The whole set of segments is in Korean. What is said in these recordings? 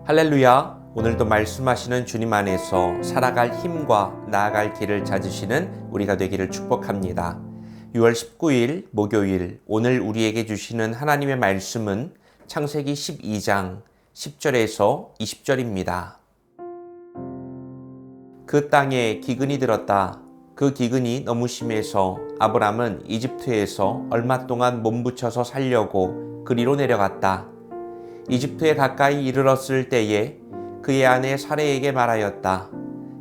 할렐루야. 오늘도 말씀하시는 주님 안에서 살아갈 힘과 나아갈 길을 찾으시는 우리가 되기를 축복합니다. 6월 19일 목요일, 오늘 우리에게 주시는 하나님의 말씀은 창세기 12장 10절에서 20절입니다. 그 땅에 기근이 들었다. 그 기근이 너무 심해서 아브람은 이집트에서 얼마 동안 몸부쳐서 살려고 그리로 내려갔다. 이집트에 가까이 이르렀을 때에 그의 아내 사레에게 말하였다.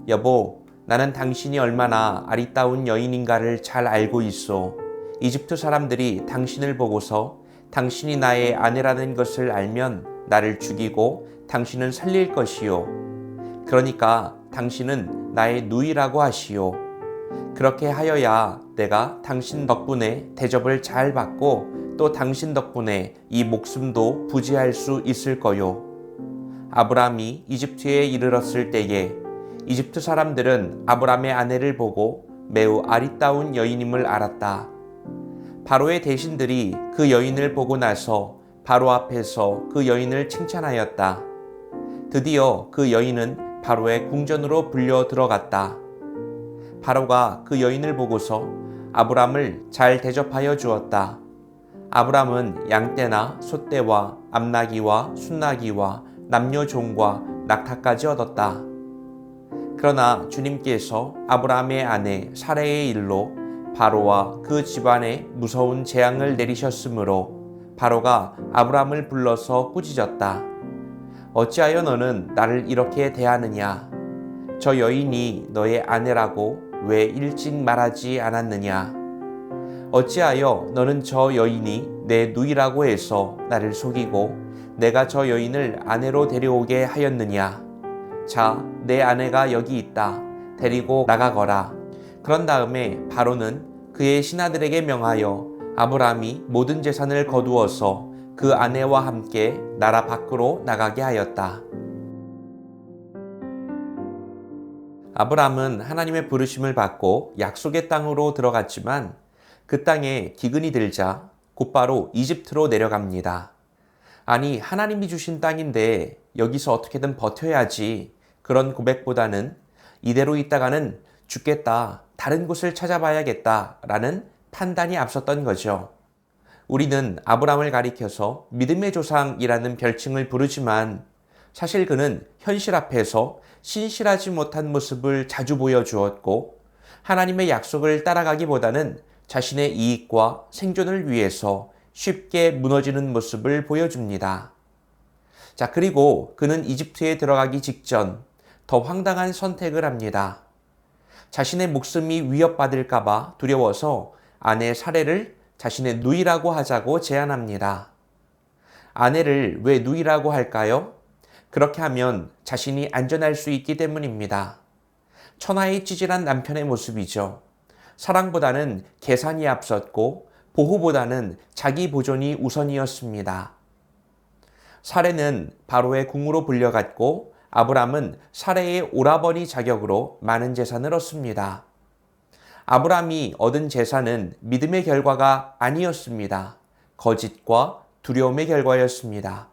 여보, 나는 당신이 얼마나 아리따운 여인인가를 잘 알고 있어. 이집트 사람들이 당신을 보고서 당신이 나의 아내라는 것을 알면 나를 죽이고 당신은 살릴 것이요. 그러니까 당신은 나의 누이라고 하시오. 그렇게 하여야 내가 당신 덕분에 대접을 잘 받고 또 당신 덕분에 이 목숨도 부지할 수 있을 거요. 아브람이 이집트에 이르렀을 때에 이집트 사람들은 아브람의 아내를 보고 매우 아리따운 여인임을 알았다. 바로의 대신들이 그 여인을 보고 나서 바로 앞에서 그 여인을 칭찬하였다. 드디어 그 여인은 바로의 궁전으로 불려 들어갔다. 바로가 그 여인을 보고서 아브람을 잘 대접하여 주었다. 아브람은 양떼나 소떼와 암나귀와 순나귀와 남녀 종과 낙타까지 얻었다. 그러나 주님께서 아브람의 아내 사레의 일로 바로와 그 집안에 무서운 재앙을 내리셨으므로 바로가 아브람을 불러서 꾸짖었다. 어찌하여 너는 나를 이렇게 대하느냐? 저 여인이 너의 아내라고 왜 일찍 말하지 않았느냐? 어찌하여 너는 저 여인이 내 누이라고 해서 나를 속이고 내가 저 여인을 아내로 데려오게 하였느냐? 자, 내 아내가 여기 있다. 데리고 나가거라. 그런 다음에 바로는 그의 신하들에게 명하여 아브람이 모든 재산을 거두어서 그 아내와 함께 나라 밖으로 나가게 하였다. 아브람은 하나님의 부르심을 받고 약속의 땅으로 들어갔지만 그 땅에 기근이 들자 곧바로 이집트로 내려갑니다. 아니, 하나님이 주신 땅인데 여기서 어떻게든 버텨야지. 그런 고백보다는 이대로 있다가는 죽겠다. 다른 곳을 찾아봐야겠다. 라는 판단이 앞섰던 거죠. 우리는 아브람을 가리켜서 믿음의 조상이라는 별칭을 부르지만 사실 그는 현실 앞에서 신실하지 못한 모습을 자주 보여주었고 하나님의 약속을 따라가기보다는 자신의 이익과 생존을 위해서 쉽게 무너지는 모습을 보여줍니다. 자, 그리고 그는 이집트에 들어가기 직전 더 황당한 선택을 합니다. 자신의 목숨이 위협받을까봐 두려워서 아내 사레를 자신의 누이라고 하자고 제안합니다. 아내를 왜 누이라고 할까요? 그렇게 하면 자신이 안전할 수 있기 때문입니다. 천하의 찌질한 남편의 모습이죠. 사랑보다는 계산이 앞섰고 보호보다는 자기 보존이 우선이었습니다. 사레는 바로의 궁으로 불려갔고 아브람은 사레의 오라버니 자격으로 많은 재산을 얻습니다. 아브람이 얻은 재산은 믿음의 결과가 아니었습니다. 거짓과 두려움의 결과였습니다.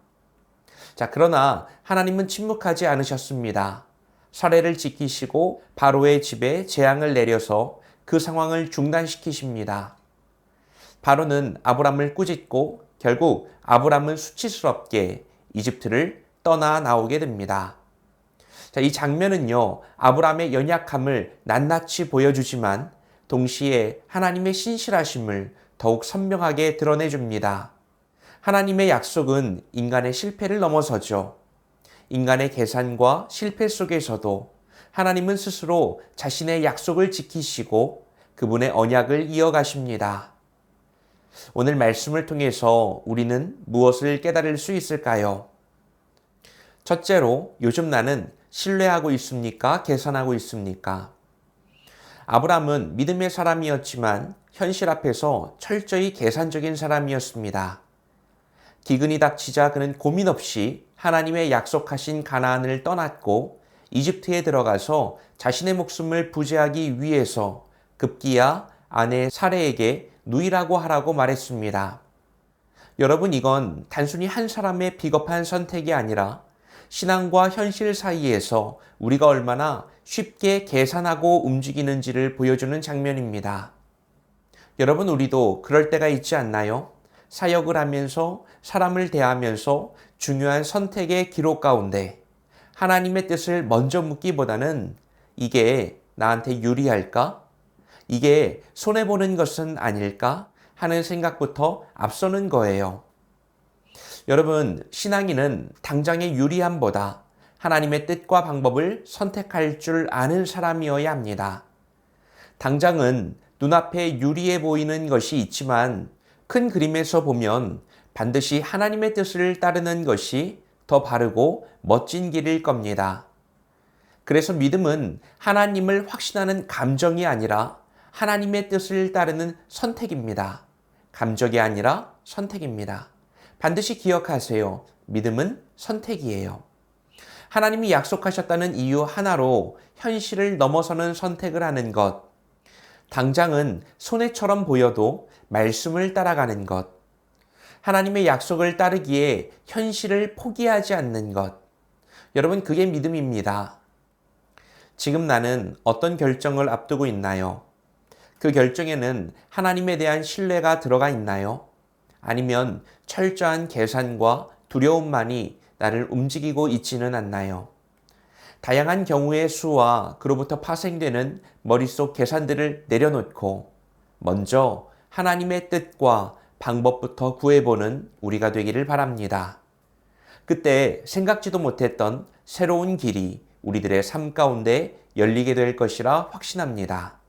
자, 그러나 하나님은 침묵하지 않으셨습니다. 사레를 지키시고 바로의 집에 재앙을 내려서 그 상황을 중단시키십니다. 바로는 아브람을 꾸짖고 결국 아브람은 수치스럽게 이집트를 떠나 나오게 됩니다. 자, 이 장면은요, 아브람의 연약함을 낱낱이 보여주지만 동시에 하나님의 신실하심을 더욱 선명하게 드러내줍니다. 하나님의 약속은 인간의 실패를 넘어서죠. 인간의 계산과 실패 속에서도 하나님은 스스로 자신의 약속을 지키시고 그분의 언약을 이어가십니다. 오늘 말씀을 통해서 우리는 무엇을 깨달을 수 있을까요? 첫째로, 요즘 나는 신뢰하고 있습니까? 계산하고 있습니까? 아브람은 믿음의 사람이었지만 현실 앞에서 철저히 계산적인 사람이었습니다. 기근이 닥치자 그는 고민 없이 하나님의 약속하신 가나안을 떠났고 이집트에 들어가서 자신의 목숨을 부지하기 위해서 급기야 아내 사레에게 누이라고 하라고 말했습니다. 여러분, 이건 단순히 한 사람의 비겁한 선택이 아니라 신앙과 현실 사이에서 우리가 얼마나 쉽게 계산하고 움직이는지를 보여주는 장면입니다. 여러분, 우리도 그럴 때가 있지 않나요? 사역을 하면서 사람을 대하면서 중요한 선택의 기록 가운데 하나님의 뜻을 먼저 묻기보다는 이게 나한테 유리할까? 이게 손해보는 것은 아닐까? 하는 생각부터 앞서는 거예요. 여러분, 신앙인은 당장의 유리함보다 하나님의 뜻과 방법을 선택할 줄 아는 사람이어야 합니다. 당장은 눈앞에 유리해 보이는 것이 있지만 큰 그림에서 보면 반드시 하나님의 뜻을 따르는 것이 더 바르고 멋진 길일 겁니다. 그래서 믿음은 하나님을 확신하는 감정이 아니라 하나님의 뜻을 따르는 선택입니다. 감정이 아니라 선택입니다. 반드시 기억하세요. 믿음은 선택이에요. 하나님이 약속하셨다는 이유 하나로 현실을 넘어서는 선택을 하는 것. 당장은 손해처럼 보여도 말씀을 따라가는 것. 하나님의 약속을 따르기에 현실을 포기하지 않는 것. 여러분, 그게 믿음입니다. 지금 나는 어떤 결정을 앞두고 있나요? 그 결정에는 하나님에 대한 신뢰가 들어가 있나요? 아니면 철저한 계산과 두려움만이 나를 움직이고 있지는 않나요? 다양한 경우의 수와 그로부터 파생되는 머릿속 계산들을 내려놓고 먼저 하나님의 뜻과 방법부터 구해보는 우리가 되기를 바랍니다. 그때 생각지도 못했던 새로운 길이 우리들의 삶 가운데 열리게 될 것이라 확신합니다.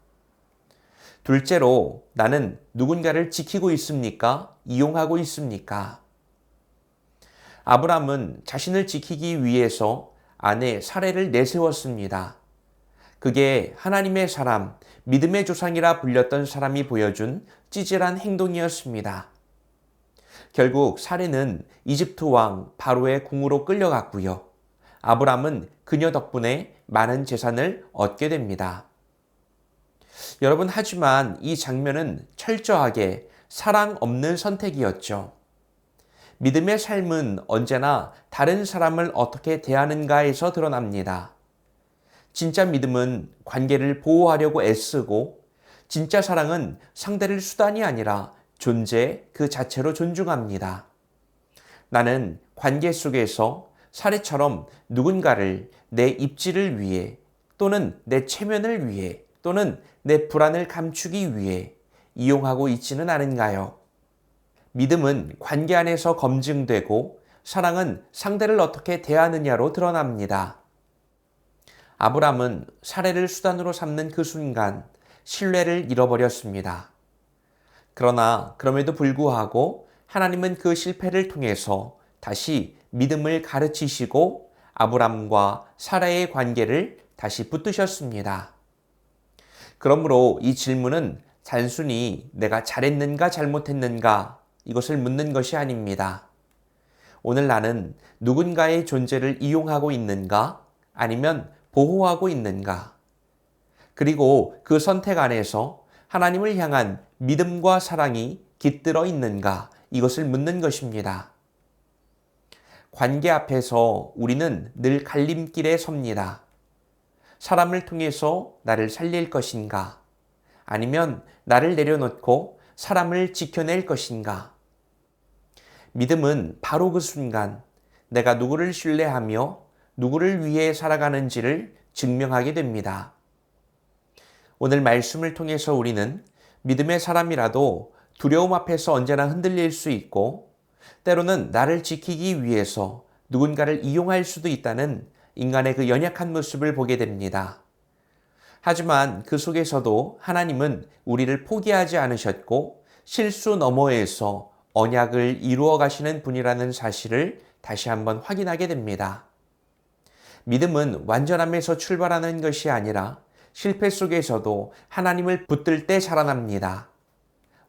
둘째로, 나는 누군가를 지키고 있습니까? 이용하고 있습니까? 아브람은 자신을 지키기 위해서 아내 사레를 내세웠습니다. 그게 하나님의 사람, 믿음의 조상이라 불렸던 사람이 보여준 찌질한 행동이었습니다. 결국 사레는 이집트 왕 바로의 궁으로 끌려갔고요. 아브람은 그녀 덕분에 많은 재산을 얻게 됩니다. 여러분, 하지만 이 장면은 철저하게 사랑 없는 선택이었죠. 믿음의 삶은 언제나 다른 사람을 어떻게 대하는가에서 드러납니다. 진짜 믿음은 관계를 보호하려고 애쓰고, 진짜 사랑은 상대를 수단이 아니라 존재 그 자체로 존중합니다. 나는 관계 속에서 사례처럼 누군가를 내 입지를 위해 또는 내 체면을 위해 또는 내 불안을 감추기 위해 이용하고 있지는 않은가요? 믿음은 관계 안에서 검증되고 사랑은 상대를 어떻게 대하느냐로 드러납니다. 아브람은 사례를 수단으로 삼는 그 순간 신뢰를 잃어버렸습니다. 그러나 그럼에도 불구하고 하나님은 그 실패를 통해서 다시 믿음을 가르치시고 아브람과 사라의 관계를 다시 붙드셨습니다. 그러므로 이 질문은 단순히 내가 잘했는가 잘못했는가 이것을 묻는 것이 아닙니다. 오늘 나는 누군가의 존재를 이용하고 있는가 아니면 보호하고 있는가? 그리고 그 선택 안에서 하나님을 향한 믿음과 사랑이 깃들어 있는가? 이것을 묻는 것입니다. 관계 앞에서 우리는 늘 갈림길에 섭니다. 사람을 통해서 나를 살릴 것인가? 아니면 나를 내려놓고 사람을 지켜낼 것인가? 믿음은 바로 그 순간 내가 누구를 신뢰하며 누구를 위해 살아가는지를 증명하게 됩니다. 오늘 말씀을 통해서 우리는 믿음의 사람이라도 두려움 앞에서 언제나 흔들릴 수 있고 때로는 나를 지키기 위해서 누군가를 이용할 수도 있다는 인간의 그 연약한 모습을 보게 됩니다. 하지만 그 속에서도 하나님은 우리를 포기하지 않으셨고 실수 너머에서 언약을 이루어 가시는 분이라는 사실을 다시 한번 확인하게 됩니다. 믿음은 완전함에서 출발하는 것이 아니라 실패 속에서도 하나님을 붙들 때 자라납니다.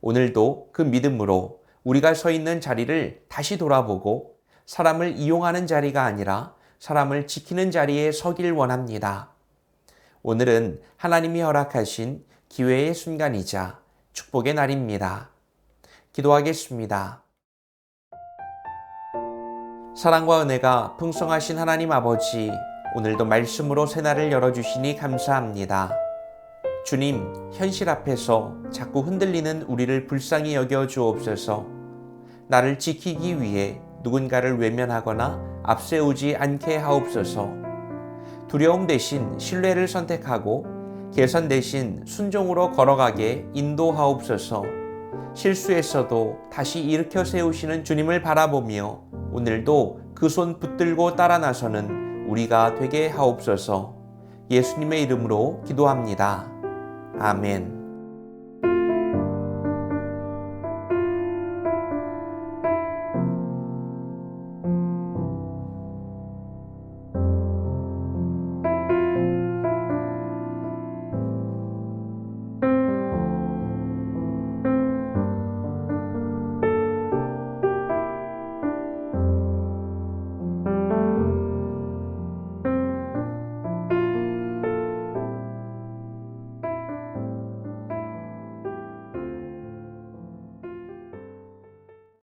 오늘도 그 믿음으로 우리가 서 있는 자리를 다시 돌아보고 사람을 이용하는 자리가 아니라 사람을 지키는 자리에 서길 원합니다. 오늘은 하나님이 허락하신 기회의 순간이자 축복의 날입니다. 기도하겠습니다. 사랑과 은혜가 풍성하신 하나님 아버지, 오늘도 말씀으로 새날을 열어주시니 감사합니다. 주님, 현실 앞에서 자꾸 흔들리는 우리를 불쌍히 여겨 주옵소서. 나를 지키기 위해 누군가를 외면하거나 앞세우지 않게 하옵소서. 두려움 대신 신뢰를 선택하고 개선 대신 순종으로 걸어가게 인도하옵소서. 실수했어도 다시 일으켜 세우시는 주님을 바라보며 오늘도 그 손 붙들고 따라 나서는 우리가 되게 하옵소서. 예수님의 이름으로 기도합니다. 아멘.